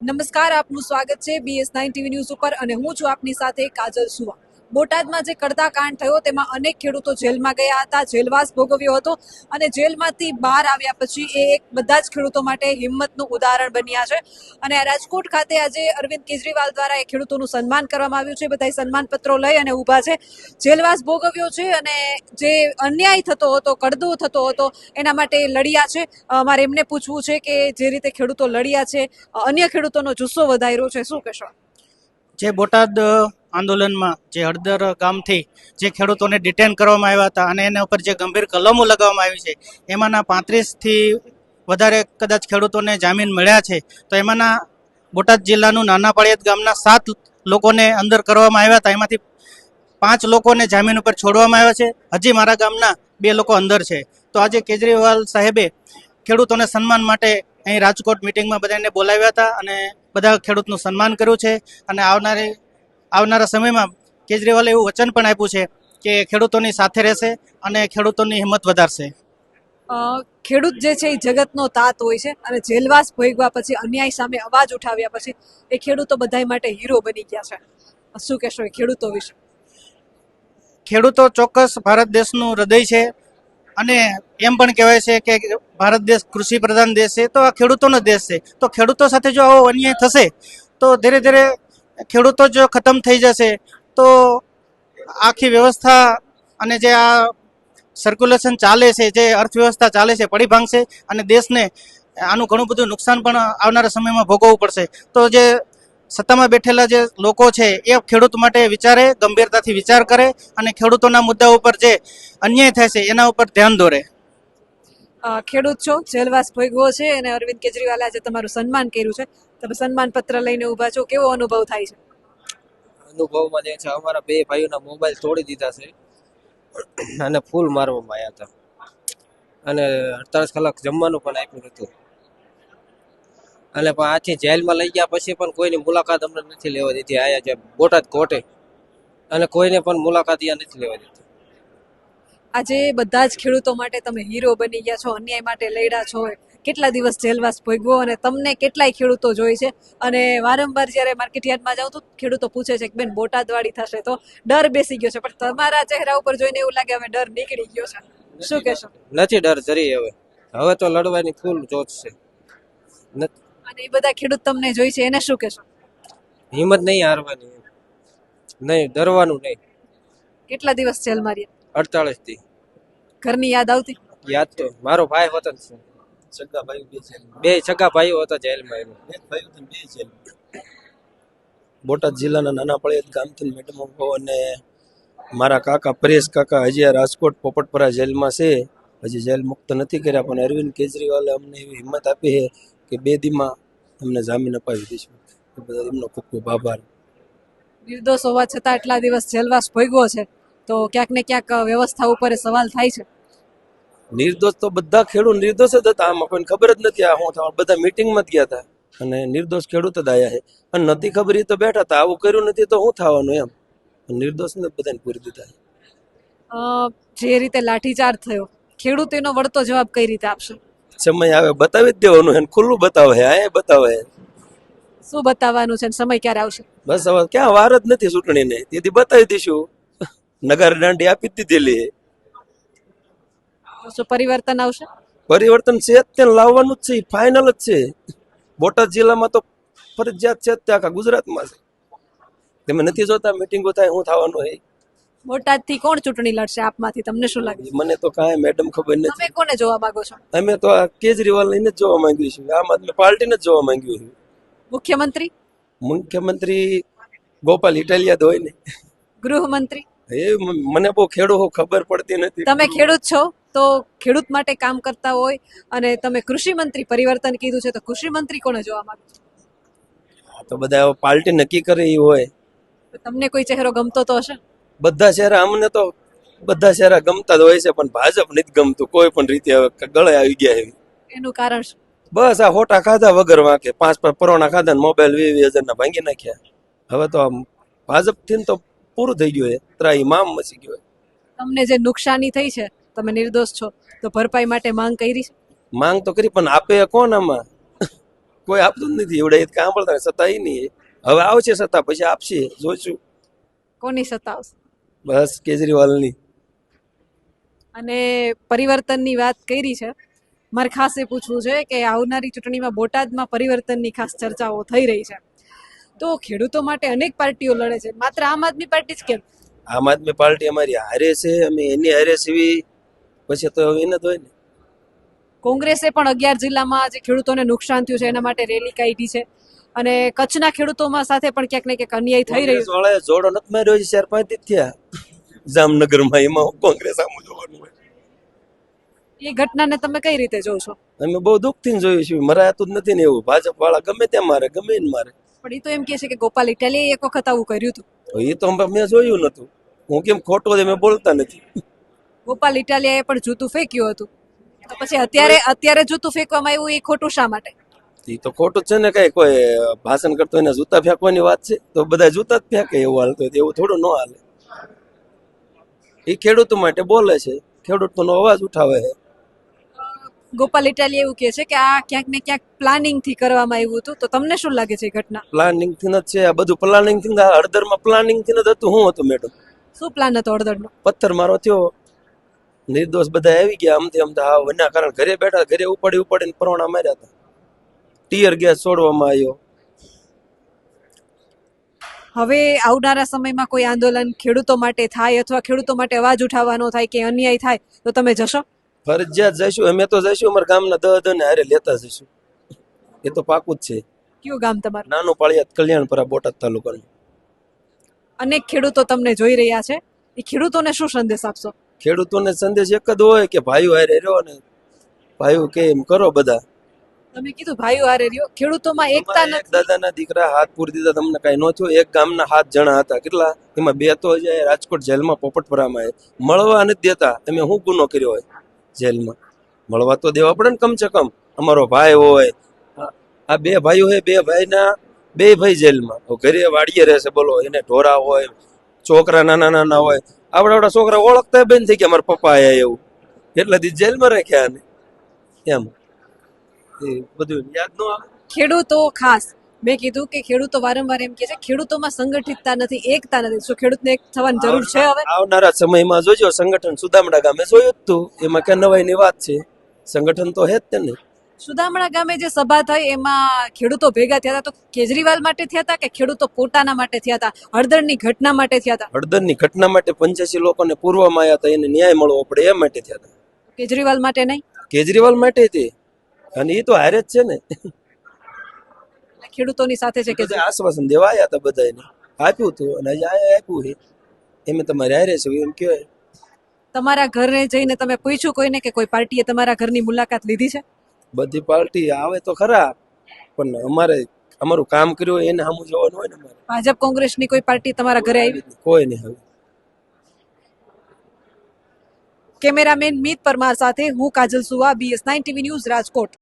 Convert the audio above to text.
નમસ્કાર, આપનું સ્વાગત છે BS9 TV ન્યૂઝ ઉપર અને હું છું આપની સાથે કાજલ સુવા. બોટાદમાં જે કડતા કાંડ થયો તેમાં અનેક ખેડૂતો જેલમાં ગયા હતા, જેલવાસ ભોગવ્યો હતો અને જેલમાંથી બહાર આવ્યા પછી એક બધા જ ખેડૂતો માટે હિંમતનું ઉદાહરણ બન્યા છે. અને રાજકોટ ખાતે આજે અરવિંદ કેજરીવાલ દ્વારા એ ખેડૂતોનું સન્માન કરવામાં આવ્યું છે. બધા સન્માન પત્રો લઈ અને ઊભા છે. જેલવાસ ભોગવ્યો છે અને જે અન્યાય થતો હતો, કડદો થતો હતો, એના માટે લડ્યા છે. મારે એમને પૂછવું છે કે જે રીતે ખેડૂતો લડ્યા છે, અન્ય ખેડૂતોનો જુસ્સો વધાર્યો છે, શું કહેશો? જે બોટાદ આંદોલનમાં જે હળદર ગામથી જે ખેડૂતોને ડિટેન કરવામાં આવ્યા હતા અને એના ઉપર જે ગંભીર કલમો લગાવવામાં આવી છે, એમાંના 35થી વધારે કદાચ ખેડૂતોને જામીન મળ્યા છે. તો એમાંના બોટાદ જિલ્લાનું નાના પાળિયાદ ગામના 7 લોકોને અંદર કરવામાં આવ્યા હતા. એમાંથી 5 લોકોને જામીન ઉપર છોડવામાં આવ્યા છે. હજી મારા ગામના 2 લોકો અંદર છે. તો આજે કેજરીવાલ સાહેબે ખેડૂતોને સન્માન માટે અહીં રાજકોટ મિટિંગમાં બધાને બોલાવ્યા હતા અને બધા ખેડૂતનું સન્માન કર્યું છે. અને આવનારા સમયમાં કેજરીવાલે એવું વચન પણ આપ્યું છે કે ખેડૂતોની સાથે રહેશે અને ખેડૂતોની હિંમત વધારશે. ખેડૂત જે છે એ જગતનો તાત હોય છે અને જેલવાસ ભોગવ્યા પછી, અન્યાય સામે અવાજ ઉઠાવ્યા પછી એ ખેડૂતો બધા માટે હીરો બની ગયા છે. શું કહેશો એ ખેડૂતો વિશે? ખેડૂતો ચોક્કસ ભારત દેશનું હૃદય છે અને એમ પણ કહેવાય છે કે ભારત દેશ કૃષિ પ્રધાન દેશ છે, તો આ ખેડૂતોનો દેશ છે. તો ખેડૂતો સાથે જો આવો અન્યાય થશે તો ધીરે ધીરે ખેડૂતો જો ખતમ થઈ જશે તો આખી વ્યવસ્થા અને જે આ સર્ક્યુલેશન ચાલે છે, જે અર્થવ્યવસ્થા ચાલે છે, પડી ભાંગશે અને દેશને આનું ઘણું બધું નુકસાન પણ આવનારા સમયમાં ભોગવવું પડશે. તો જે સત્તામાં બેઠેલા જે લોકો છે એ ખેડૂત માટે વિચારે, ગંભીરતાથી વિચાર કરે અને ખેડૂતોના મુદ્દા ઉપર જે અન્યાય થાય છે એના ઉપર ધ્યાન દોરે. ખેડૂત છો, જેલવાસ ભોગવ્યો છે અને અરવિંદ કેજરીવાલે આજે તમારું સન્માન કર્યું છે. તમે સન્માન પત્ર લઈને ઊભા છો, કેવો અનુભવ થાય છે? અનુભવમાં જે છે, અમારા 2 ભાઈઓના મોબાઈલ તોડી દીધા છે અને ફૂલ મારવામાં આવ્યા હતા અને 48 કલાક જમવાનું પણ આપ્યું હતું. અને પણ આથી જેલમાં લઈ ગયા પછી પણ કોઈની મુલાકાત અમને નથી લેવા દીધી. આયા છે બોટાદ કોર્ટે અને કોઈને પણ મુલાકાત અહીંયા નથી લેવા દીધી. આજે બધા જ ખેડૂતો માટે તમે હીરો બની ગયા છો, અન્યાય માટે લડ્યા છો. કેટલા દિવસ જેલવાસ ભોગવો અને તમને કેટલાય ખેડૂતો જોઈ છે અને વારંવાર જ્યારે માર્કેટ યાર્ડમાં જાઉં તો ખેડૂતો પૂછે છે કે બેન બોટાદવાળી થશે તો ડર બેસી ગયો છે, પણ તમારા ચહેરા ઉપર જોઈને એવું લાગે હવે ડર નીકળી ગયો છે. શું કહેશો? નથી ડર જરી. હવે તો લડવાની ફૂલ જોશ છે. અને એ બધા ખેડૂત તમને જોઈ છે એને શું કહેશો? હિંમત નહીં હારવાની, નહીં ડરવાનું નહીં. કેટલા દિવસ જેલમાં રહ્યા? 48 થી. ઘરની યાદ આવતી? યાદ તો મારો ભાઈ હતો જ છે. બે સગા ભાઈઓ હતા જેલમાં. બોટાદ જિલ્લાના નાના પાળિયાદ ગામથી મેડમ અને મારા કાકા પરેશ કાકા હજી રાજકોટ પોપટપરા જેલમાં છે. હજી જેલ મુક્ત નથી કર્યા, પણ અરવિંદ કેજરીવાલે અમને એવી હિંમત આપી છે કે 2 દીમાં અમને જામીન અપાવી દઈશું. એ બધા એમનો ખૂબ ખૂબ આભાર. નિર્દોષ હોવા છતાં આટલા દિવસ જેલવાસ ભોગવો છે તો ક્યાંક ને ક્યાંક વ્યવસ્થા ઉપર સવાલ થાય છે. નિર્દોષ તો બધા ખેડૂત નિર્દોષ જ હતા. આમાં કોઈને ખબર જ નથી આ શું થવાનું. બધા મિટિંગમાં જ ગયા હતા અને નિર્દોષ ખેડૂત જ આવ્યા છે. અને નથી ખબર એ તો બેઠા હતા. આવું કર્યું નથી તો શું થવાનું એમ. નિર્દોષ ને બધાને પૂરી દીધા. જે રીતે લાઠીચાર્જ થયો, ખેડૂત એનો વળતો જવાબ કઈ રીતે આપશે? સમય આવે બતાવી જ દેવાનું છે. ખુલ્લું બતાવે છે, આ બતાવે. શું બતાવવાનું છે? સમય ક્યારે આવશે? બસ હવે ક્યાં વાર જ નથી ચૂંટણીને, તેથી બતાવી દઈશું. નગાર દાંડી આપી જ દીધેલી. શું પરિવર્તન આવશે? પરિવર્તન છે જ તે લાવવાનું જ છે, ફાઇનલ જ છે. બોટાદ જિલ્લામાં તો ફરજિયાત છે જ તે આખા ગુજરાતમાં છે. તમે નથી જોતા મિટિંગો થાય શું થવાનું હોય? બોટાદ થી કોણ ચૂંટણી લડશે આપમાંથી? તમને શું લાગે? મને તો કાંઈ મેડમ ખબર તમે નથી. કોને જોવા માંગો છો? અમે તો આ કેજરીવાલ લઈને જ જોવા માંગ્યું છે. આમ આદમી પાર્ટીને જ જોવા માંગ્યું છે. મુખ્યમંત્રી? મુખ્યમંત્રી ગોપાલ ઇટાલિયા હોય ને. ગૃહમંત્રી? એ મને બહુ ખેડૂત ખબર પડતી નથી. તમે ખેડૂત છો તો ખેડૂત માટે કામ કરતા હોય અને તમે કૃષિ મંત્રી પરિવર્તન કીધું છે તો કૃષિ મંત્રી કોને જોવા માંગો છો? તો બધા પાર્ટી નક્કી કરે એ હોય. તમને કોઈ ચહેરો ગમતો તો હશે? બધા ચહેરા અમને તો બધા ચહેરા ગમતા જ હોય છે, પણ ભાજપ નથી ગમતું કોઈ પણ રીતે. હવે ગળે આવી ગયા એમ. એનું કારણ શું? બસ આ હોટા ખાધા વગર વાંકે. 5 પરોણા ખાધા ને મોબાઈલ 20,000 ભાંગી નાખ્યા. હવે તો આમ ભાજપ થી તો પૂરું થઈ ગયું છે. ત્રાહી મામ મચી ગયો. તમને જે નુકસાની થઈ છે, તમે નિર્દોષ છો તો ભરપાઈ માટે માંગ કરી છે? માંગ તો કરી પણ આપે કોણ? આમાં કોઈ આપતું જ નથી એવડે કામ પડતા સત્તા ઈ નહીં હવે આવશે સત્તા પછી આપશે જોઈશું કોની સત્તા આવશે? બસ કેજરીવાલની અને પરિવર્તનની વાત કરી છે, મારે ખાસ એ પૂછવું છે કે આવનારી ચૂંટણીમાં બોટાદમાં પરિવર્તનની ખાસ ચર્ચાઓ થઈ રહી છે, તો ખેડૂતો માટે અનેક પાર્ટીઓ લડે છે, માત્ર આમ આદમી પાર્ટી જ કેમ? આમ આદમી પાર્ટી અમારી હારે છે અમે એની હારે સીવી પછી તો એને તો હોય ને કોંગ્રેસે પણ 11 જિલ્લામાં જે ખેડૂતોને નુકસાન થયું છે એના માટે રેલી કાઢી છે અને કચ્છના ખેડૂતોમાં સાથે પણ ક્યાંક ને ક્યાંક અન્યાય થઈ રહ્યો છે. વાળાએ જોડો નથી માર્યો છે 4-5 દી થયા જામનગરમાં એમાં કોંગ્રેસ સામું જોવાનું હોય એ ઘટનાને તમે કઈ રીતે જોવો છો? અમે બહુ દુઃખથી જોયું છે મરાતું જ નથી ને એવું ભાજપ વાળા ગમે ત્યાં મારે ગમે ને મારે પણ એ તો એમ કહે છે કે ગોપાલ ઇટાલિયાએ એક વખત આવું કર્યું હતું. એ તો મેં જોયું નતું હું કેમ ખોટું છે મેં બોલતા નથી ગોપાલ ઇટાલિયાએ પણ જૂતું ફેંક્યું હતું, તો પછી અત્યારે જૂતું ફેંકવામાં આવ્યું એ ખોટું શા માટે? એ તો ખોટું જ છે ને કઈ કોઈ ભાષણ કરતો એને જૂતા ફેંકવાની વાત છે તો બધા જૂતા જ ફેંકે એવું હાલતું હોય એવું થોડું ન હાલે એ ખેડૂતો માટે બોલે છે ખેડૂતોનો અવાજ ઉઠાવે છે. ગોપાલ ઇટાલિયા એવું કહે છે કે આ ક્યાંક ને ક્યાંક પ્લાનિંગ થી કરવામાં આવ્યું હતું, તો તમને શું લાગે છે એ ઘટના? પ્લાનિંગ થી જ છે આ બધું પ્લાનિંગ થી હળદરમાં પ્લાનિંગ થી જ હતું. શું હતું મેડમ? શું પ્લાન હતો હળદરનો? પથ્થર મારો થયો નિર્દોષ બધા આવી ગયા આમથી આમ હા વના કારણ ઘરે બેઠા ઘરે ઉપાડીને પરોણા માર્યા હતા ટીયર ગેસ છોડવામાં આવ્યો. હવે આવનારા સમયમાં કોઈ આંદોલન ખેડૂતો માટે થાય અથવા ખેડૂતો માટે અવાજ ઉઠાવવાનો થાય કે અન્યાય થાય તો તમે જશો? ફરજિયાત જઈશું અમે તો જઈશું અમારા ગામના દને હારે લેતા જઈશું એ તો પાકું જ છે. કયું ગામ તમારું? નાનું પાળિયાદ કલ્યાણપુરા બોટાદ તાલુકાનું. અનેક ખેડૂતો તમને જોઈ રહ્યા છે, એ ખેડૂતોને શું સંદેશ આપશો? ખેડૂતોને સંદેશ એક જ હોય કે ભાઈઓ હારે રહ્યો ને ભાઈઓ કે એમ કરો બધા. તમે કીધું ભાઈઓ હારે રહ્યો, ખેડૂતોમાં એકતા અમારા એક નથી. દાદાના દીકરા હાથ પૂરી દીધા તમને કઈ ન થયું. એક ગામના 7 જણા હતા કેટલા એમાં 2 તો જાય રાજકોટ જેલમાં પોપટપરામાં મળવા નથી દેતા. તમે શું ગુનો કર્યો હોય જેલમાં? મળવા તો દેવા પડે ને કમ સે કમ. અમારો ભાઈ હોય આ 2 ભાઈઓ હોય 2 ભાઈના 2 ભાઈ જેલમાં ઘરે વાડીએ રહેશે બોલો એને ઢોરા હોય છોકરા નાના નાના હોય આવડા છોકરા ઓળખતા બેન થઈ ગયા મારા પપ્પા આયા એવું એટલા દી જેલમાં રાખ્યા ને એમ એ બધું યાદ ન આવે. ખેડૂતો ખાસ મેં કીધું કે ખેડૂતો વારંવાર એમ કહે છે ખેડૂતોમાં સંગઠિતતા નથી, એકતા નથી. શું ખેડૂતને એક થવાની જરૂર છે હવે? આવનારા સમયમાં જોજો સંગઠન સુદામડા ગામે જોયું જ તું એમાં કે નવાઈની વાત છે. સંગઠન તો હે જ તે ને. સુદામણા ગામે જે સભા થઈ એમાં ખેડૂતો ભેગા થયા હતા, તો કેજરીવાલ માટે થયા હતા કે ખેડૂતો પોતાના માટે થયા હતા? હળદરની ઘટના માટે થયા હતા? હળદરની ઘટના માટે 85 લોકોને પૂર્વમાં આવ્યા હતા એને ન્યાય મળવો પડે એ માટે થયા હતા. કેજરીવાલ માટે નહીં? કેજરીવાલ માટે તે અને એ તો હારે જ છે ને. ખેડૂતોની સાથે છે કે બધા આશ્વાસન દેવા આવ્યા હતા બધાને આપ્યું હતું અને હજી આપ્યું છે એમ તમારે હારે છે એમ કહેવાય. તમારા ઘરે જઈને તમે પૂછ્યું કોઈને કે કોઈ પાર્ટીએ તમારા ઘરની મુલાકાત લીધી છે? બધી પાર્ટી આવે તો ખરા પણ અમારું કામ કર્યું હોય એને સામું જોવાનું હોય ને અમારે. ભાજપ કોંગ્રેસની કોઈ પાર્ટી તમારા ઘરે આવી? કોઈ નહીં હવે. કેમેરામેન મીત પરમાર સાથે હું કાજલ સુવા, BS9 TV ન્યૂઝ, રાજકોટ.